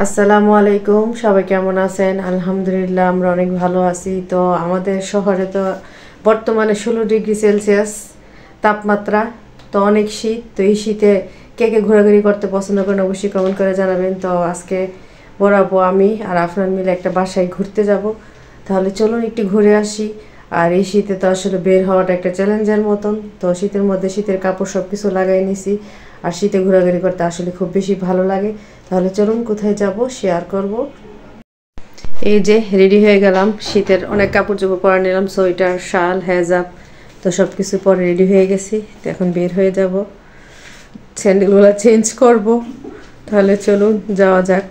আসসালামু আলাইকুম, সবাই কেমন আছেন? আলহামদুলিল্লাহ আমরা অনেক ভালো আছি। তো আমাদের শহরে তো বর্তমানে 16 ডিগ্রি সেলসিয়াস তাপমাত্রা। তো অনেক শীত। তো এই শীতে কে কে ঘোরাঘুরি করতে পছন্দ করেন অবশ্যই কমেন্ট করে জানাবেন। তো আজকে বড় আপু, আমি আর আফনান মিলে একটা বাসায় ঘুরতে যাব। তাহলে চলুন একটু ঘুরে আসি। আর এই শীতে তো আসলে বের হওয়াটা একটা চ্যালেঞ্জের মতন। তো শীতের মধ্যে শীতের কাপড় সব কিছু লাগাই নিছি। আর শীতে ঘোরাঘুরি করতে আসলে খুব বেশি ভালো লাগে। তাহলে চলুন কোথায় যাব শেয়ার করব। এই যে রেডি হয়ে গেলাম, শীতের অনেক কাপড় চোপড় পরে নিলাম, সোয়েটার, শাল, হেজাব। তো সব কিছু পরে রেডি হয়ে গেছি। তো এখন বের হয়ে যাব, স্যান্ডেলগুলো চেঞ্জ করব। তাহলে চলুন যাওয়া যাক।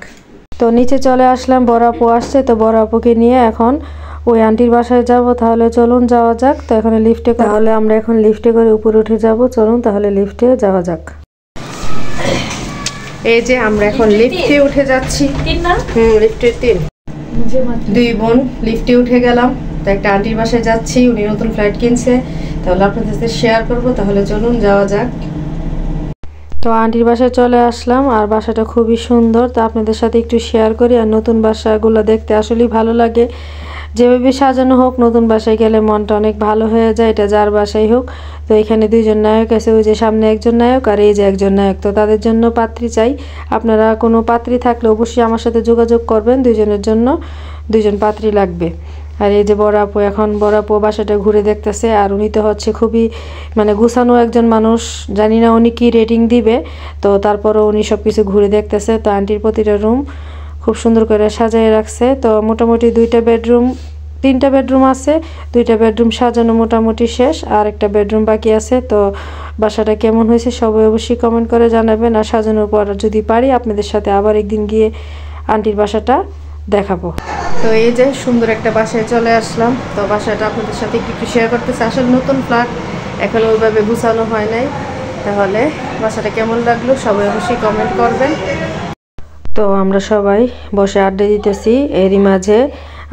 তো নিচে চলে আসলাম, বড় আপু আসছে। তো বড় আপুকে নিয়ে এখন ওই আন্টির বাসায় যাব। তাহলে চলুন যাওয়া যাক। তো এখানে লিফটে, তাহলে আমরা এখন লিফটে করে উপরে উঠে যাব। চলুন তাহলে লিফটে যাওয়া যাক। এই যে আমরা এখন লিফটে উঠে যাচ্ছি। লিফটে 3 দুই বোন লিফটে উঠে গেলাম। তো একটা আন্টির বাসায় যাচ্ছি, উনি নতুন ফ্লাইট কিনছে। তাহলে আপনাদের সাথে শেয়ার করব। তাহলে চলুন যাওয়া যাক। তো আন্টির বাসায় চলে আসলাম, আর বাসাটা খুবই সুন্দর। তো আপনাদের সাথে একটু শেয়ার করি। আর নতুন বাসাগুলো দেখতে আসলেই ভালো লাগে। যেভাবে সাজানো হোক, নতুন বাসায় গেলে মনটা অনেক ভালো হয়ে যায়, এটা যার বাসায় হোক। তো এখানে দুইজন নায়ক আছে, ওই যে সামনে একজন নায়ক আর এই যে একজন নায়ক। তো তাদের জন্য পাত্রী চাই। আপনারা কোনো পাত্রী থাকলে অবশ্যই আমার সাথে যোগাযোগ করবেন। দুইজনের জন্য দুইজন পাত্রী লাগবে। আর এই যে বড় আপু, এখন বড় আপু বাসাটা ঘুরে দেখতেছে। আর উনি তো হচ্ছে খুবই গুছানো একজন মানুষ। জানি না উনি কি রেটিং দিবে। তো তারপরও উনি সব কিছু ঘুরে দেখতেছে। তো আন্টির প্রতিটা রুম খুব সুন্দর করে সাজিয়ে রাখছে। তো মোটামুটি 2টা বেডরুম, 3টা বেডরুম আছে। 2টা বেডরুম সাজানো মোটামুটি শেষ, আর একটা বেডরুম বাকি আছে। তো বাসাটা কেমন হয়েছে সবাই অবশ্যই কমেন্ট করে জানাবেন। আর সাজানোর পর যদি পারি আপনাদের সাথে আবার একদিন গিয়ে আন্টির বাসাটা দেখাবো। তো এই যে সুন্দর একটা বাসায় চলে আসলাম। তো বাসাটা আপনাদের সাথে একটু শেয়ার করতেছে। আসলে নতুন ফ্ল্যাট, এখনো ওইভাবে গুছানো হয় নাই। তাহলে বাসাটা কেমন লাগলো সবাই অবশ্যই কমেন্ট করবেন। তো আমরা সবাই বসে আড্ডা দিতেছি। এরই মাঝে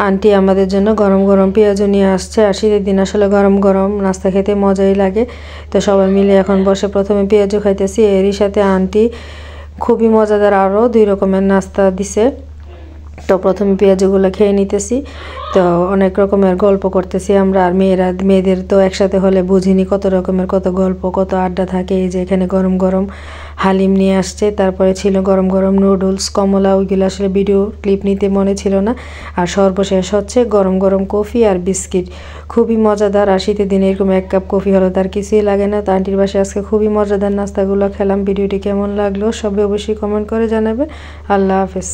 আন্টি আমাদের জন্য গরম গরম পেঁয়াজও নিয়ে আসছে। আর শীতের দিন আসলে গরম গরম নাস্তা খেতে মজাই লাগে। তো সবাই মিলে এখন বসে প্রথমে পেঁয়াজও খাইতেছি। এরই সাথে আন্টি খুবই মজাদার আরও 2 রকমের নাস্তা দিছে। তো প্রথমে পেঁয়াজগুলো খেয়ে নিতেছি। তো অনেক রকমের গল্প করতেছি আমরা। আর মেয়েদের তো একসাথে হলে বুঝিনি কত রকমের কত গল্প, কত আড্ডা থাকে। এই যে এখানে গরম গরম হালিম নিয়ে আসছে, তারপরে ছিল গরম গরম নুডলস, কমলা। ওইগুলো আসলে ভিডিও ক্লিপ নিতে মনে ছিল না। আর সর্বশেষ হচ্ছে গরম গরম কফি আর বিস্কিট, খুবই মজাদার। আর শীতের দিনে এরকম 1 কাপ কফি হলো তার কিছুই লাগে না। তো আন্টির বাসায় আজকে খুবই মজাদার নাস্তাগুলো খেলাম। ভিডিওটি কেমন লাগলো সবাই অবশ্যই কমেন্ট করে জানাবেন। আল্লাহ হাফেজ।